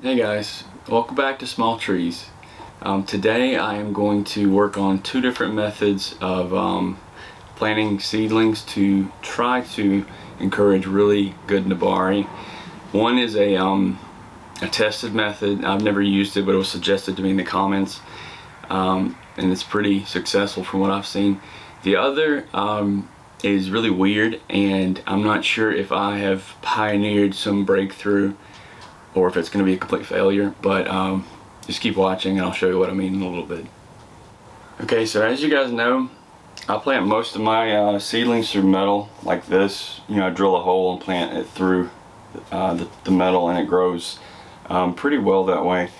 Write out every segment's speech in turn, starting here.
Hey guys, welcome back to Small Trees. Today I am going to work on two different methods of planting seedlings to try to encourage really good nebari. One is a tested method. I've never used it, but it was suggested to me in the comments, and it's pretty successful from what I've seen. The other is really weird, and I'm not sure if I have pioneered some breakthrough or if it's going to be a complete failure, but just keep watching and I'll show you what I mean in a little bit. Okay, so as you guys know, I plant most of my seedlings through metal like this. You know, I drill a hole and plant it through the metal, and it grows pretty well that way.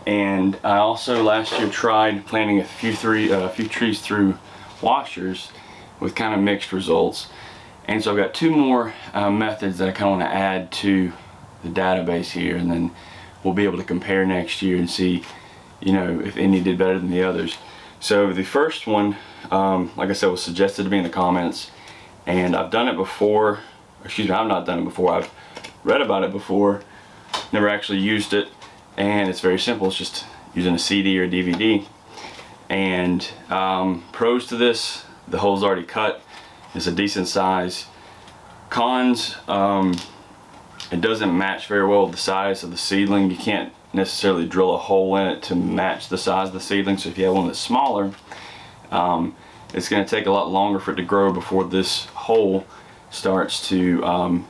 And I also last year tried planting a few trees through washers with kind of mixed results. And so I've got two more methods that I kind of want to add to the database here, and then we'll be able to compare next year and see, you know, if any did better than the others. So the first one, like I said, was suggested to me in the comments, and I've done it before. Excuse me, I've not done it before. I've read about it before, never actually used it, and it's very simple. It's just using a CD or a DVD. And pros to this: the hole's already cut. It's a decent size. Cons: it doesn't match very well with the size of the seedling. You can't necessarily drill a hole in it to match the size of the seedling. So if you have one that's smaller, it's going to take a lot longer for it to grow before this hole starts to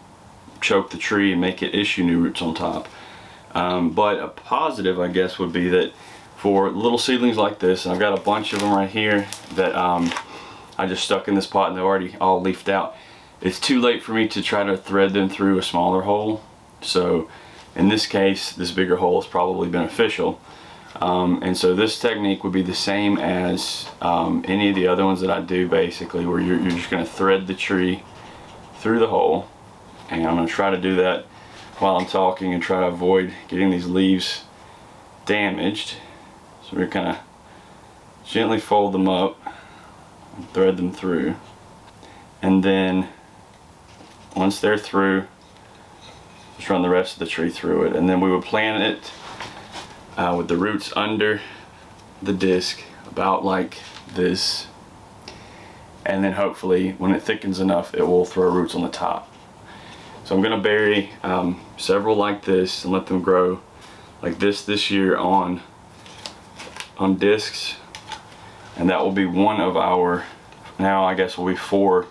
choke the tree and make it issue new roots on top. But a positive, I guess, would be that for little seedlings like this, and I've got a bunch of them right here that I just stuck in this pot and they're already all leafed out. It's too late for me to try to thread them through a smaller hole. So in this case, this bigger hole is probably beneficial. And so this technique would be the same as any of the other ones that I do, basically, where you're just going to thread the tree through the hole. And I'm going to try to do that while I'm talking and try to avoid getting these leaves damaged. So we're kind of gently fold them up and thread them through. And then once they're through, just run the rest of the tree through it. And then we would plant it with the roots under the disc, about like this. And then hopefully when it thickens enough, it will throw roots on the top. So I'm going to bury several like this and let them grow like this year on discs. And that will be one of our, now I guess will be 4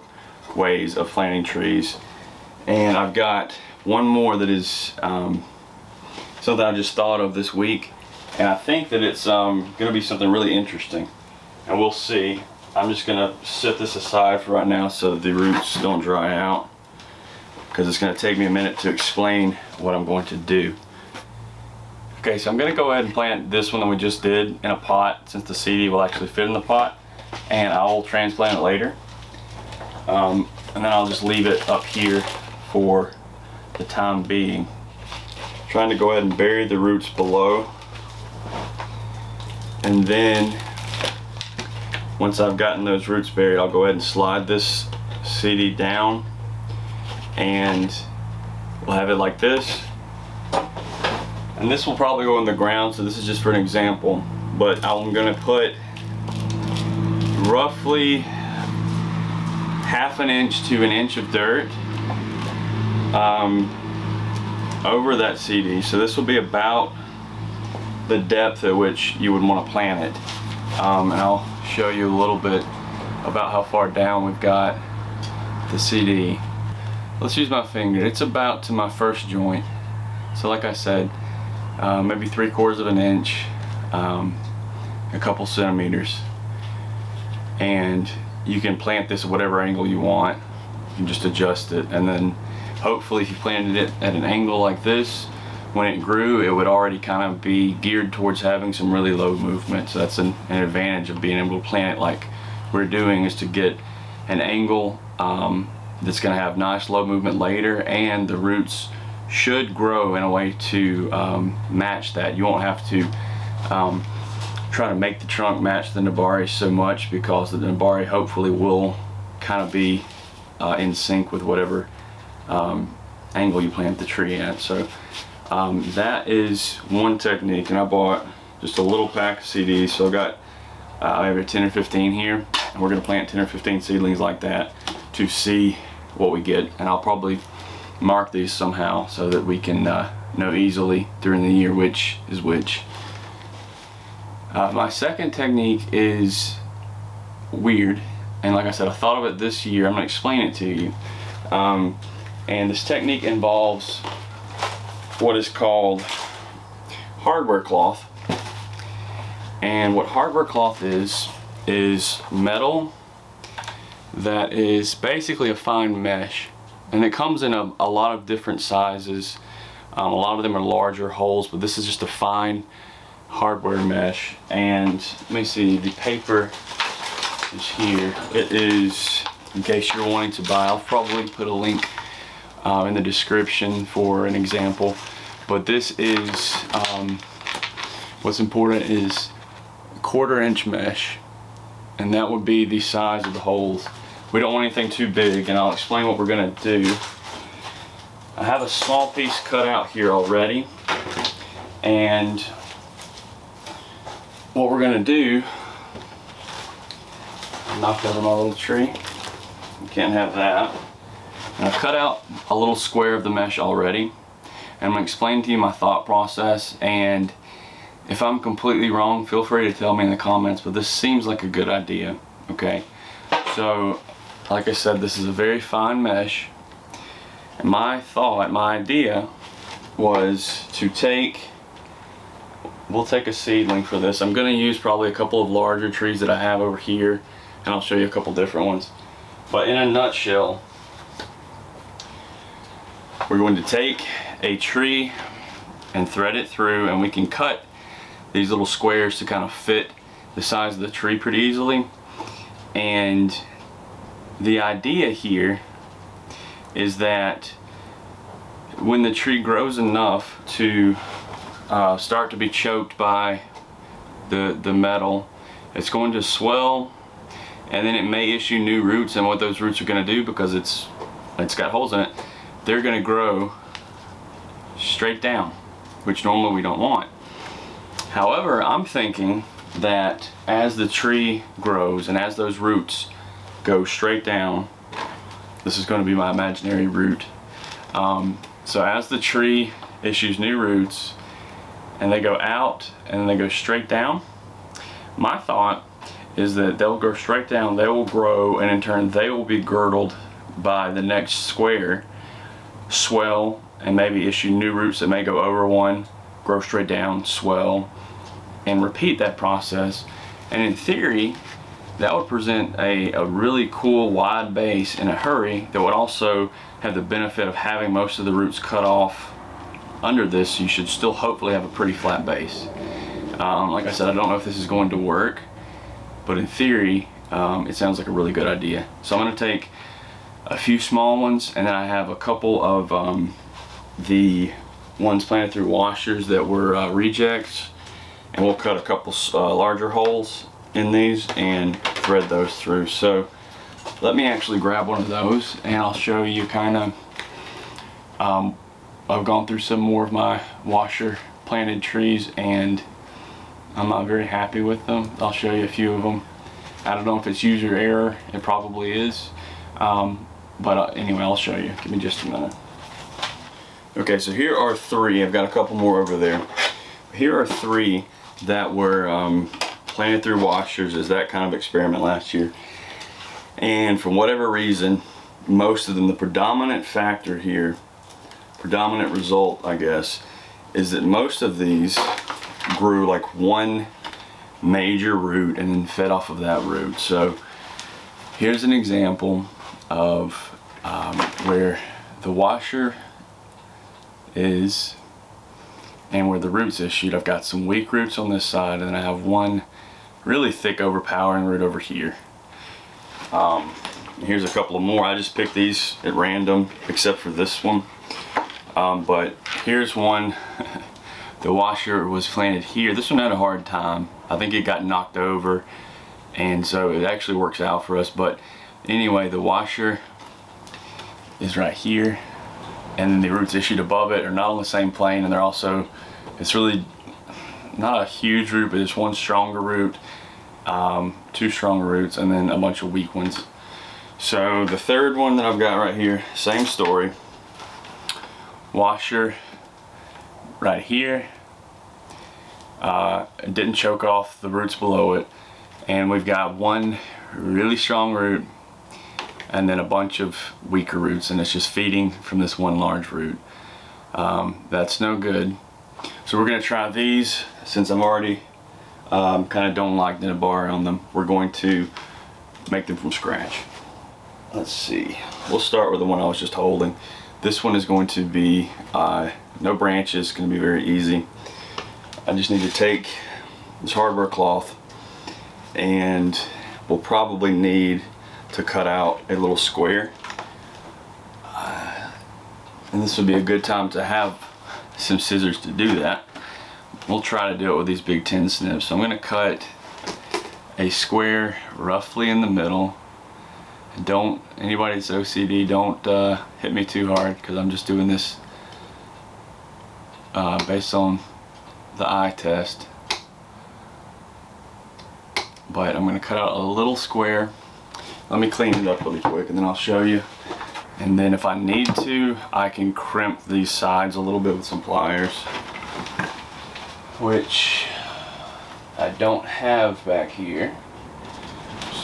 ways of planting trees. And I've got one more that is something I just thought of this week, and I think that it's going to be something really interesting, and we'll see. I'm just going to set this aside for right now so the roots don't dry out, because it's going to take me a minute to explain what I'm going to do. Okay, so I'm going to go ahead and plant this one that we just did in a pot, since the CD will actually fit in the pot, and I'll transplant it later. And then I'll just leave it up here for the time being. Trying to go ahead and bury the roots below, and then once I've gotten those roots buried, I'll go ahead and slide this CD down, and we'll have it like this. And this will probably go in the ground, so this is just for an example, but I'm going to put roughly 1/2 inch to 1 inch of dirt over that CD. So this will be about the depth at which you would want to plant it. And I'll show you a little bit about how far down we've got the CD. Let's use my finger. It's about to my first joint. So like I said, maybe 3/4 of an inch, a couple centimeters. And you can plant this at whatever angle you want. You can just adjust it, and then hopefully if you planted it at an angle like this, when it grew, it would already kind of be geared towards having some really low movement. So that's an advantage of being able to plant it like we're doing, is to get an angle that's going to have nice low movement later, and the roots should grow in a way to match that. You won't have to try to make the trunk match the nebari so much, because the nebari hopefully will kind of be in sync with whatever angle you plant the tree at. So That is one technique, and I bought just a little pack of CDs, so I got maybe 10 or 15 here, and we're going to plant 10 or 15 seedlings like that to see what we get. And I'll probably mark these somehow so that we can know easily during the year which is which. My second technique is weird, and like I said, I thought of it this year. I'm going to explain it to you. And this technique involves what is called hardware cloth. And what hardware cloth is metal that is basically a fine mesh, and it comes in a lot of different sizes. A lot of them are larger holes, but this is just a fine hardware mesh. And let me see, the paper is here. It is, in case you're wanting to buy, I'll probably put a link in the description for an example. But this is what's important is 1/4 inch mesh, and that would be the size of the holes. We don't want anything too big, and I'll explain what we're going to do. I have a small piece cut out here already, and what we're going to do, knock over my little tree, you can't have that. And I've cut out a little square of the mesh already, and I'm going to explain to you my thought process, and if I'm completely wrong, feel free to tell me in the comments, but this seems like a good idea. Okay, so like I said, this is a very fine mesh, and my idea was to we'll take a seedling for this. I'm going to use probably a couple of larger trees that I have over here, and I'll show you a couple different ones. But in a nutshell, we're going to take a tree and thread it through, and we can cut these little squares to kind of fit the size of the tree pretty easily. And the idea here is that when the tree grows enough to start to be choked by the metal, it's going to swell, and then it may issue new roots. And what those roots are going to do, because it's got holes in it, they're going to grow straight down, which normally we don't want. However, I'm thinking that as the tree grows and as those roots go straight down, this is going to be my imaginary root. So as the tree issues new roots and they go out and then they go straight down, my thought is that they'll go straight down, they will grow, and in turn they will be girdled by the next square, swell, and maybe issue new roots that may go over one, grow straight down, swell, and repeat that process. And in theory, that would present a really cool wide base in a hurry that would also have the benefit of having most of the roots cut off under this. You should still hopefully have a pretty flat base. Like I said, I don't know if this is going to work, but in theory, it sounds like a really good idea. So I'm going to take a few small ones, and then I have a couple of the ones planted through washers that were rejects, and we'll cut a couple larger holes in these and thread those through. So let me actually grab one of those, and I'll show you kind of I've gone through some more of my washer planted trees, and I'm not very happy with them. I'll show you a few of them. I don't know if it's user error, it probably is, but anyway, I'll show you. Give me just a minute. Okay, so here are three. I've got a couple more over there. Here are three that were planted through washers as that kind of experiment last year. And for whatever reason, most of them, the predominant factor here, predominant result, I guess, is that most of these grew like one major root and then fed off of that root. So here's an example of where the washer is and where the roots issued. I've got some weak roots on this side, and then I have one really thick overpowering root over here. Here's a couple of more. I just picked these at random except for this one, but here's one. The washer was planted here. This one had a hard time. I think it got knocked over, and so it actually works out for us. But anyway, the washer is right here, and then the roots issued above it are not on the same plane, and they're also, it's really not a huge root, but it's one stronger root, two stronger roots, and then a bunch of weak ones. So the third one that I've got right here, same story. Washer right here. It didn't choke off the roots below it, and we've got one really strong root and then a bunch of weaker roots, and it's just feeding from this one large root. That's no good. So we're going to try these. Since I'm already kind of don't like the nebari on them, we're going to make them from scratch. Let's see, we'll start with the one I was just holding. This one is going to be no branches, going to be very easy. I just need to take this hardware cloth, and we'll probably need to cut out a little square, and this would be a good time to have some scissors to do that. We'll try to do it with these big 10 snips. So I'm going to cut a square roughly in the middle. Don't, anybody that's OCD, don't hit me too hard, because I'm just doing this based on the eye test. But I'm going to cut out a little square. Let me clean it up really quick and then I'll show you. And then if I need to, I can crimp these sides a little bit with some pliers, which I don't have back here.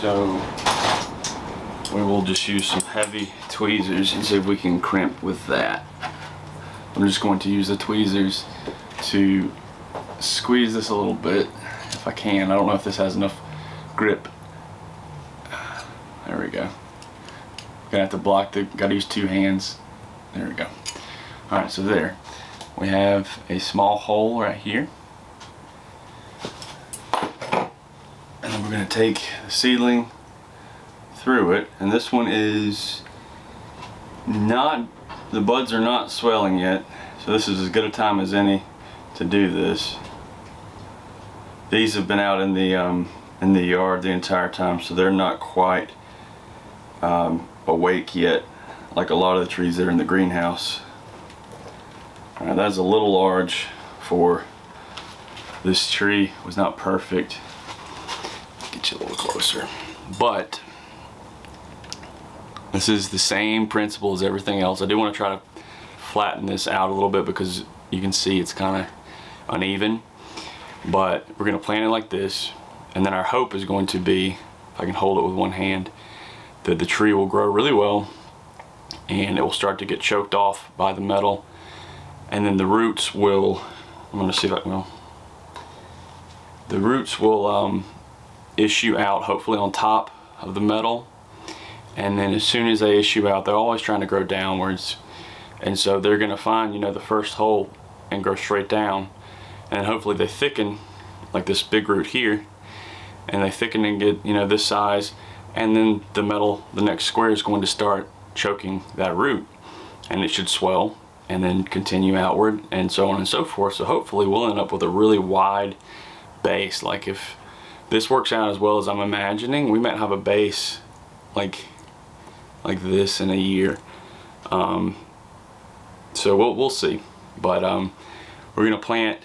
So we will just use some heavy tweezers and see if we can crimp with that. I'm just going to use the tweezers to squeeze this a little bit if I can. I don't know if this has enough grip. There we go. Gonna have to block the, gotta use two hands. There we go. Alright, so there. We have a small hole right here. And then we're gonna take the seedling through it, and this one is not, the buds are not swelling yet, so this is as good a time as any to do this. These have been out in the yard the entire time, so they're not quite awake yet, like a lot of the trees that are in the greenhouse. Alright, that's a little large for this tree. It was not perfect. Get you a little closer, but this is the same principle as everything else. I do want to try to flatten this out a little bit because you can see it's kind of uneven, but we're going to plant it like this, and then our hope is going to be, if I can hold it with one hand, that the tree will grow really well and it will start to get choked off by the metal, and then the roots will, I'm going to see if I can, well, the roots will issue out hopefully on top of the metal, and then as soon as they issue out, they're always trying to grow downwards, and so they're going to find, you know, the first hole and grow straight down, and hopefully they thicken like this big root here, and they thicken and get, you know, this size, and then the metal, the next square is going to start choking that root, and it should swell and then continue outward and so on and so forth. So hopefully we'll end up with a really wide base. Like if this works out as well as I'm imagining, we might have a base like this in a year. So we'll see, but we're gonna plant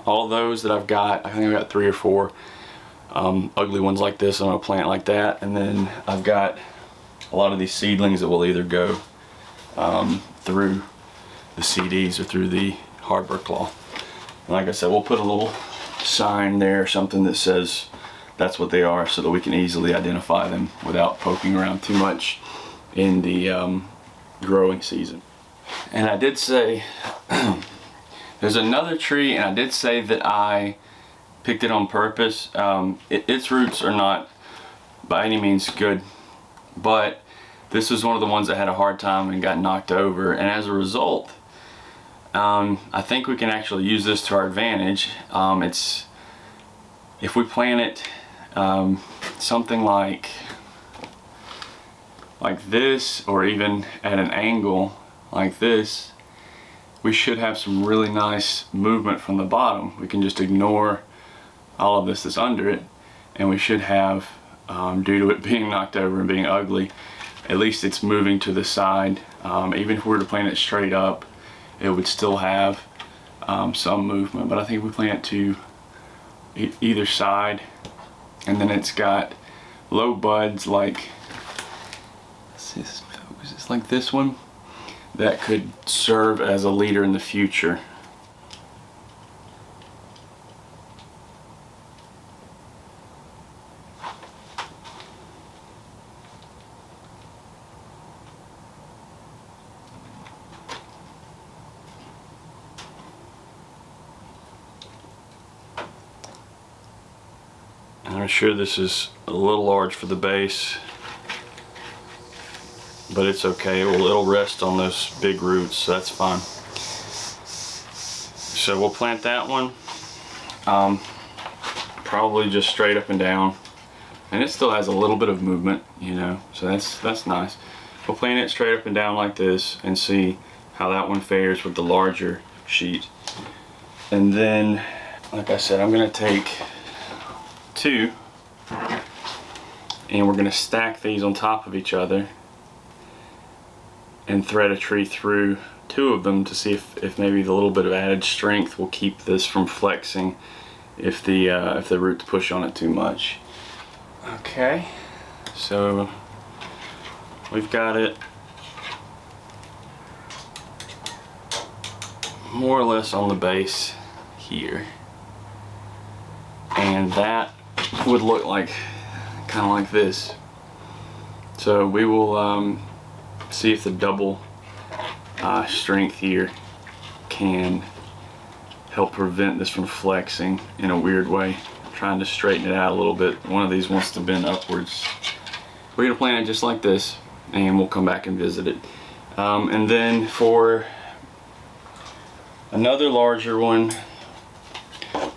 all those that I've got. I think I've got 3 or 4 ugly ones like this. I'm gonna plant like that, and then I've got a lot of these seedlings that will either go through the CDs or through the hardware cloth. And like I said, we'll put a little sign there or something that says that's what they are, so that we can easily identify them without poking around too much in the growing season. And I did say there's another tree, and I did say that I picked it on purpose. Its roots are not by any means good, but this was one of the ones that had a hard time and got knocked over, and as a result, I think we can actually use this to our advantage. It's, if we plant it something like this, or even at an angle like this, we should have some really nice movement from the bottom. We can just ignore all of this that's under it, and we should have, due to it being knocked over and being ugly, at least it's moving to the side. Even if we were to plant it straight up, it would still have some movement, but I think we plant it to either side, and then it's got low buds like, let's see, it's like this one that could serve as a leader in the future. I'm sure this is a little large for the base, but it's okay. It'll rest on those big roots, so that's fine. So we'll plant that one, probably just straight up and down, and it still has a little bit of movement, you know, so that's nice. We'll plant it straight up and down like this and see how that one fares with the larger sheet. And then, like I said, I'm gonna take two, and we're going to stack these on top of each other and thread a tree through two of them to see if maybe the little bit of added strength will keep this from flexing if the roots push on it too much. Okay, so we've got it more or less on the base here, and that would look like kind of like this. So we will see if the double strength here can help prevent this from flexing in a weird way. I'm trying to straighten it out a little bit. One of these wants to bend upwards. We're gonna plant it just like this, and we'll come back and visit it. And then for another larger one,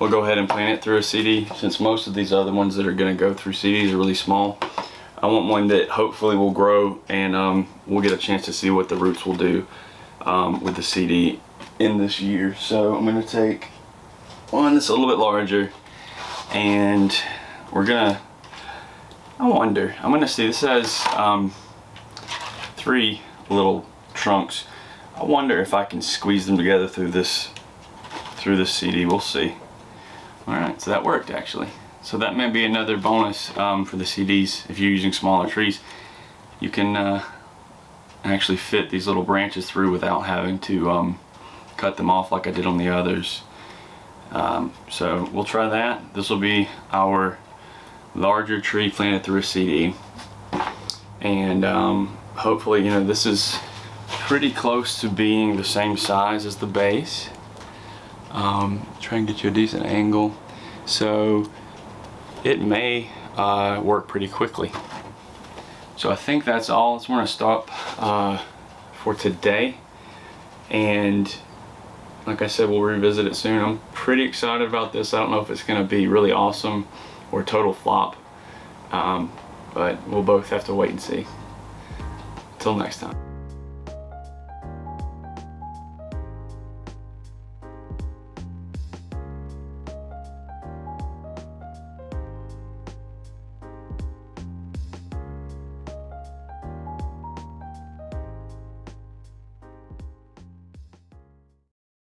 we'll go ahead and plant it through a CD. Since most of these other ones that are going to go through CDs are really small, I want one that hopefully will grow, and we'll get a chance to see what the roots will do with the CD in this year. So I'm going to take one that's a little bit larger, and we're going to, I'm going to see, this has 3 little trunks. I wonder if I can squeeze them together through this CD. We'll see. Alright, so that worked actually. So that may be another bonus for the CDs. If you're using smaller trees, you can actually fit these little branches through without having to cut them off like I did on the others. So we'll try that. This will be our larger tree planted through a CD. And hopefully, you know, this is pretty close to being the same size as the base. Try and get you a decent angle, so it may work pretty quickly. So I think that's all. That's where I'm gonna stop for today, and like I said, we'll revisit it soon. I'm pretty excited about this. I don't know if it's gonna be really awesome or total flop, but we'll both have to wait and see. Till next time.